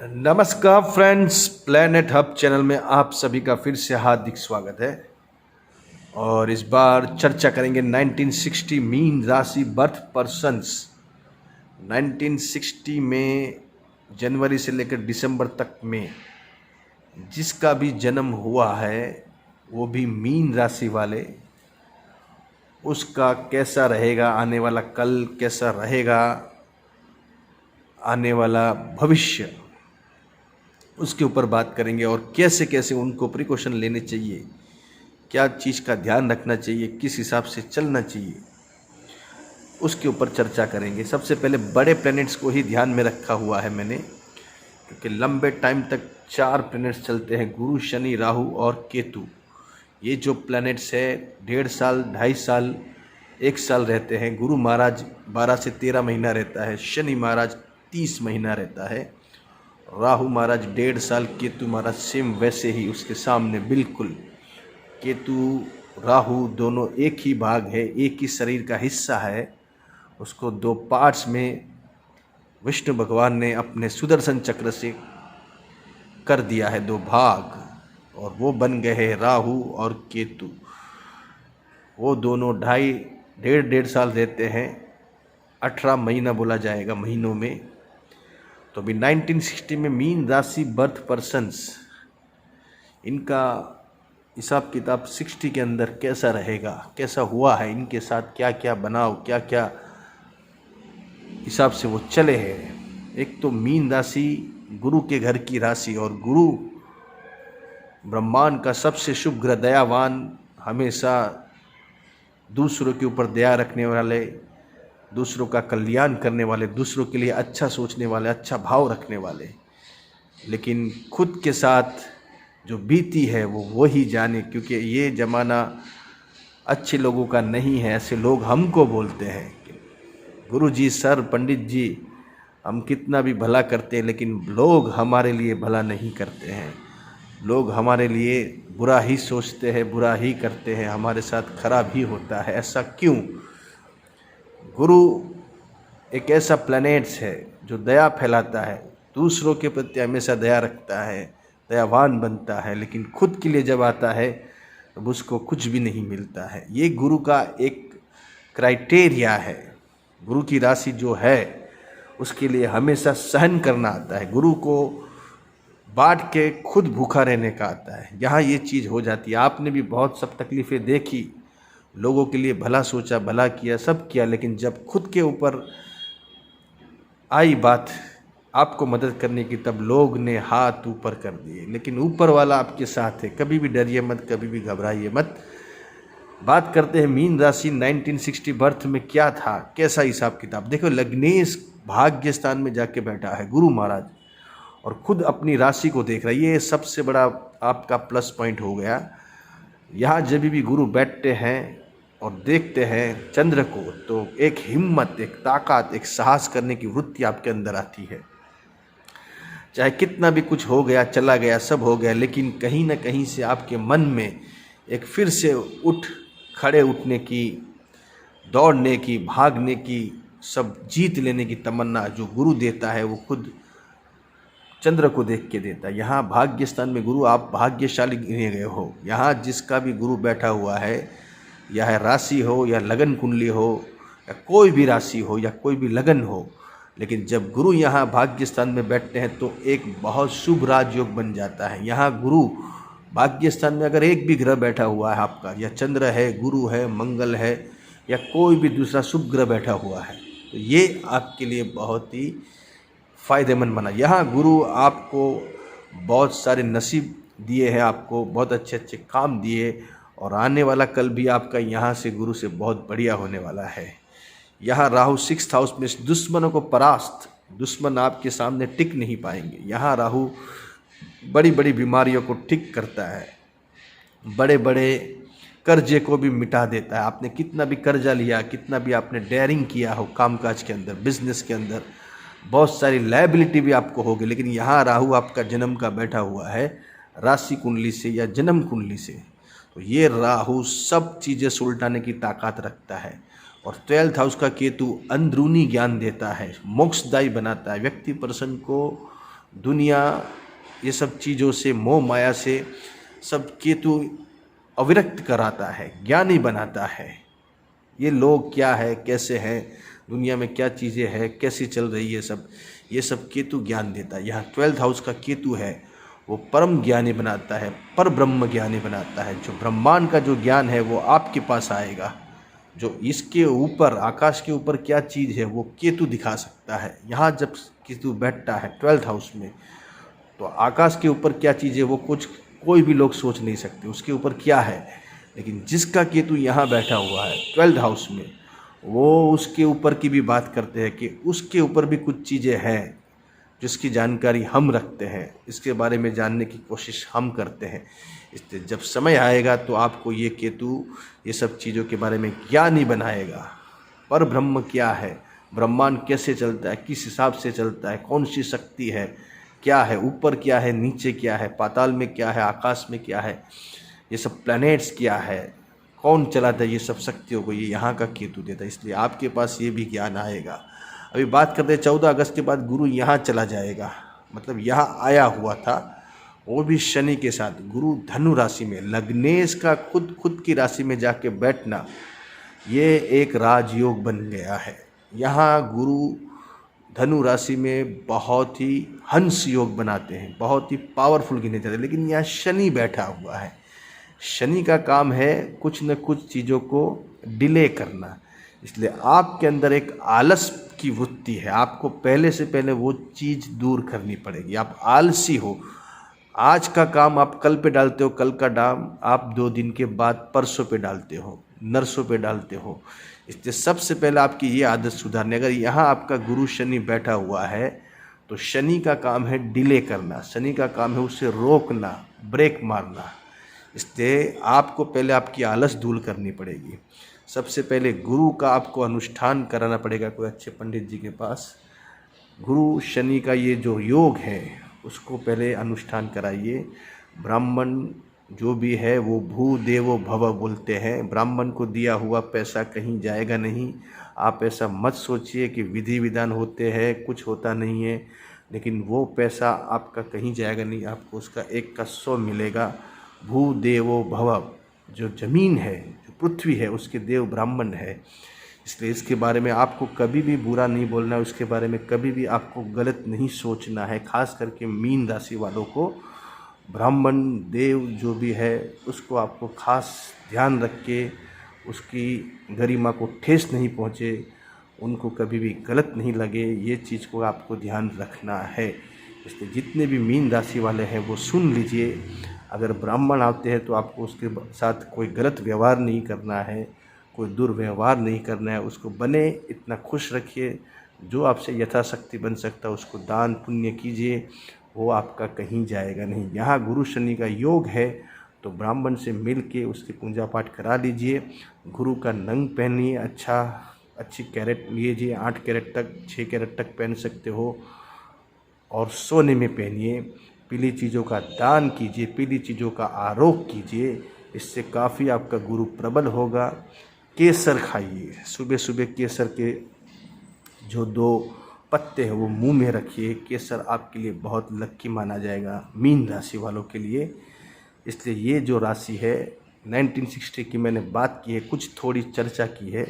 नमस्कार friends, planet hub channel में आप सभी का फिर से हार्दिक स्वागत है। और इस बार चर्चा करेंगे 1960 मीन राशि बर्थ पर्सन्स। 1960 में जनवरी से लेकर दिसंबर तक में जिसका भी जन्म हुआ है, वो भी मीन राशि वाले, उसका कैसा रहेगा आने वाला कल, कैसा रहेगा आने वाला भविष्य, उसके ऊपर बात करेंगे। और कैसे कैसे उनको प्रिकॉशन लेने चाहिए, क्या चीज़ का ध्यान रखना चाहिए, किस हिसाब से चलना चाहिए, उसके ऊपर चर्चा करेंगे। सबसे पहले बड़े प्लैनेट्स को ही ध्यान में रखा हुआ है मैंने, क्योंकि लंबे टाइम तक 4 प्लैनेट्स चलते हैं, गुरु, शनि, राहु और केतु। ये जो प्लैनेट्स है 1.5 साल, 2.5 साल, 1 साल रहते हैं। गुरु महाराज 12 से 13 महीना रहता है, शनि महाराज 30 महीना रहता है, राहु महाराज 1.5 साल, केतु महाराज सेम वैसे ही उसके सामने बिल्कुल। केतु राहु दोनों एक ही भाग है, एक ही शरीर का हिस्सा है। उसको 2 पार्ट्स में विष्णु भगवान ने अपने सुदर्शन चक्र से कर दिया है, 2 भाग, और वो बन गए हैं राहु और केतु। वो दोनों 1.5 साल रहते हैं, 18 महीना बोला जाएगा महीनों में। तो अभी 1960 में मीन राशि बर्थ पर्सन्स, इनका हिसाब किताब 60 के अंदर कैसा रहेगा, कैसा हुआ है, इनके साथ क्या क्या बनाव, क्या क्या हिसाब से वो चले हैं। एक तो मीन राशि गुरु के घर की राशि, और गुरु ब्रह्मांड का सबसे शुभ ग्रह, दयावान, हमेशा दूसरों के ऊपर दया रखने वाले, दूसरों का कल्याण करने वाले, दूसरों के लिए अच्छा सोचने वाले, अच्छा भाव रखने वाले। लेकिन खुद के साथ जो बीती है वो वही जाने, क्योंकि ये ज़माना अच्छे लोगों का नहीं है। ऐसे लोग हमको बोलते हैं कि गुरु जी, सर, पंडित जी, हम कितना भी भला करते हैं लेकिन लोग हमारे लिए भला नहीं करते हैं। लोग हमारे लिए बुरा ही सोचते हैं, बुरा ही करते हैं, हमारे साथ खराब ही होता है। ऐसा क्यों? गुरु एक ऐसा प्लैनेट्स है जो दया फैलाता है, दूसरों के प्रति हमेशा दया रखता है, दयावान बनता है, लेकिन खुद के लिए जब आता है तब उसको कुछ भी नहीं मिलता है। ये गुरु का एक क्राइटेरिया है। गुरु की राशि जो है उसके लिए हमेशा सहन करना आता है, गुरु को बांट के खुद भूखा रहने का आता है। यहाँ ये चीज़ हो जाती है। आपने भी बहुत सब तकलीफ़ें देखी, लोगों के लिए भला सोचा, भला किया, सब किया, लेकिन जब खुद के ऊपर आई बात आपको मदद करने की, तब लोग ने हाथ ऊपर कर दिए। लेकिन ऊपर वाला आपके साथ है, कभी भी डरिए मत, कभी भी घबराइए मत। बात करते हैं मीन राशि 1960 बर्थ में क्या था, कैसा हिसाब किताब। देखो, लग्नेश भाग्य स्थान में जाके बैठा है गुरु महाराज, और खुद अपनी राशि को देख रहा है। ये सबसे बड़ा आपका प्लस पॉइंट हो गया। यहाँ जब भी गुरु बैठते हैं और देखते हैं चंद्र को, तो एक हिम्मत, एक ताकत, एक साहस करने की वृत्ति आपके अंदर आती है। चाहे कितना भी कुछ हो गया, चला गया, सब हो गया, लेकिन कहीं ना कहीं से आपके मन में एक फिर से खड़े उठने की, दौड़ने की, भागने की, सब जीत लेने की तमन्ना जो गुरु देता है, वो खुद चंद्र को देख के देता है। यहाँ भाग्य स्थान में गुरु, आप भाग्यशाली गिने गए हो। यहाँ जिसका भी गुरु बैठा हुआ है, यह राशि हो या लगन कुंडली हो, या कोई भी राशि हो या कोई भी लगन हो, लेकिन जब गुरु यहाँ भाग्य स्थान में बैठते हैं तो एक बहुत शुभ राजयोग बन जाता है। यहाँ गुरु भाग्य स्थान में अगर एक भी ग्रह बैठा हुआ है आपका, या चंद्र है, गुरु है, मंगल है, या कोई भी दूसरा शुभ ग्रह बैठा हुआ है, तो ये आपके लिए बहुत ही फ़ायदेमंद बना। यहाँ गुरु आपको बहुत सारे नसीब दिए हैं, आपको बहुत अच्छे अच्छे काम दिए, और आने वाला कल भी आपका यहाँ से गुरु से बहुत बढ़िया होने वाला है। यहाँ राहु 6th हाउस में दुश्मनों को परास्त, दुश्मन आपके सामने टिक नहीं पाएंगे। यहाँ राहु बड़ी बड़ी बीमारियों को ठीक करता है, बड़े बड़े कर्जे को भी मिटा देता है। आपने कितना भी कर्जा लिया, कितना भी आपने डेयरिंग किया हो कामकाज के अंदर, बिजनेस के अंदर, बहुत सारी लायबिलिटी भी आपको होगी, लेकिन यहाँ राहु आपका जन्म का बैठा हुआ है राशि कुंडली से या जन्म कुंडली से, तो ये राहु सब चीज़ें सुलटाने की ताकत रखता है। और 12th हाउस का केतु अंदरूनी ज्ञान देता है, मोक्षदायी बनाता है। व्यक्ति पर्सन को दुनिया, ये सब चीज़ों से, मोह माया से सब केतु अविरक्त कराता है, ज्ञानी बनाता है। ये लोग क्या है, कैसे हैं, दुनिया में क्या चीज़ें हैं, कैसी चल रही है सब, ये सब केतु ज्ञान देता है। यहाँ 12th हाउस का केतु है, वो परम ज्ञानी बनाता है, पर ब्रह्म ज्ञानी बनाता है। जो ब्रह्मांड का जो ज्ञान है वो आपके पास आएगा। जो इसके ऊपर, आकाश के ऊपर क्या चीज़ है वो केतु दिखा सकता है। यहाँ जब केतु बैठता है 12th हाउस में, तो आकाश के ऊपर क्या चीज़ है वो कोई भी लोग सोच नहीं सकते उसके ऊपर क्या है। लेकिन जिसका केतु यहाँ बैठा हुआ है 12th हाउस में, वो उसके ऊपर की भी बात करते हैं कि उसके ऊपर भी कुछ चीज़ें हैं जिसकी जानकारी हम रखते हैं, इसके बारे में जानने की कोशिश हम करते हैं। इसलिए जब समय आएगा तो आपको ये केतु ये सब चीज़ों के बारे में ज्ञान ही बनाएगा। पर ब्रह्म क्या है, ब्रह्मांड कैसे चलता है, किस हिसाब से चलता है, कौन सी शक्ति है, क्या है, ऊपर क्या है, नीचे क्या है, पाताल में क्या है, आकाश में क्या है, ये सब प्लैनेट्स क्या है, कौन चलाता है, ये सब शक्तियों को ये यहाँ का केतु देता है। इसलिए आपके पास ये भी ज्ञान आएगा। अभी बात करते हैं 14 अगस्त के बाद गुरु यहाँ चला जाएगा, मतलब यहाँ आया हुआ था, वो भी शनि के साथ। गुरु धनु राशि में, लग्नेश का खुद की राशि में जाके बैठना, ये एक राजयोग बन गया है। यहाँ गुरु धनु राशि में बहुत ही हंस योग बनाते हैं, बहुत ही पावरफुल गिने जाते हैं। लेकिन यहाँ शनि बैठा हुआ है, शनि का काम है कुछ न कुछ चीज़ों को डिले करना। इसलिए आपके अंदर एक आलस की वृत्ति है, आपको पहले से पहले वो चीज़ दूर करनी पड़ेगी। आप आलसी हो, आज का काम आप कल पे डालते हो, कल का काम आप 2 दिन के बाद परसों पे डालते हो, नरसों पे डालते हो। इसलिए सबसे पहले आपकी ये आदत सुधारनी। अगर यहाँ आपका गुरु शनि बैठा हुआ है तो शनि का काम है डिले करना, शनि का काम है उसे रोकना, ब्रेक मारना। इसलिए आपको पहले आपकी आलस दूर करनी पड़ेगी। सबसे पहले गुरु का आपको अनुष्ठान कराना पड़ेगा कोई अच्छे पंडित जी के पास। गुरु शनि का ये जो योग है उसको पहले अनुष्ठान कराइए। ब्राह्मण जो भी है वो भू देवो भव बोलते हैं, ब्राह्मण को दिया हुआ पैसा कहीं जाएगा नहीं। आप ऐसा मत सोचिए कि विधि विधान होते हैं, कुछ होता नहीं है, लेकिन वो पैसा आपका कहीं जाएगा नहीं, आपको उसका 1 का 100 मिलेगा। भू देवो भव, जो ज़मीन है, जो पृथ्वी है, उसके देव ब्राह्मण है। इसलिए इसके बारे में आपको कभी भी बुरा नहीं बोलना है, उसके बारे में कभी भी आपको गलत नहीं सोचना है। खास करके मीन राशि वालों को ब्राह्मण देव जो भी है उसको आपको खास ध्यान रख के उसकी गरिमा को ठेस नहीं पहुँचे, उनको कभी भी गलत नहीं लगे, ये चीज़ को आपको ध्यान रखना है। इसलिए जितने भी मीन राशि वाले हैं वो सुन लीजिए। अगर ब्राह्मण आते हैं तो आपको उसके साथ कोई गलत व्यवहार नहीं करना है, कोई दुर्व्यवहार नहीं करना है, उसको बने इतना खुश रखिए। जो आपसे यथाशक्ति बन सकता है उसको दान पुण्य कीजिए, वो आपका कहीं जाएगा नहीं। यहाँ गुरु शनि का योग है तो ब्राह्मण से मिल के उसकी पूजा पाठ करा लीजिए। गुरु का नंग पहनिए, अच्छी कैरेट लीजिए, 8 कैरेट तक 6 कैरेट तक पहन सकते हो, और सोने में पहनिए। पीली चीज़ों का दान कीजिए, पीली चीज़ों का आरोप कीजिए, इससे काफ़ी आपका गुरु प्रबल होगा। केसर खाइए, सुबह सुबह केसर के जो 2 पत्ते हैं वो मुंह में रखिए। केसर आपके लिए बहुत लक्की माना जाएगा मीन राशि वालों के लिए। इसलिए ये जो राशि है 1960 की मैंने बात की है, कुछ थोड़ी चर्चा की है,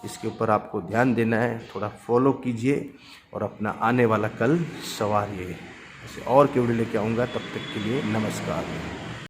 इसके ऊपर आपको ध्यान देना है, थोड़ा फॉलो कीजिए और अपना आने वाला कल संवारिए। ऐसे और के वीडियो लेके आऊँगा, तब तक के लिए नमस्कार।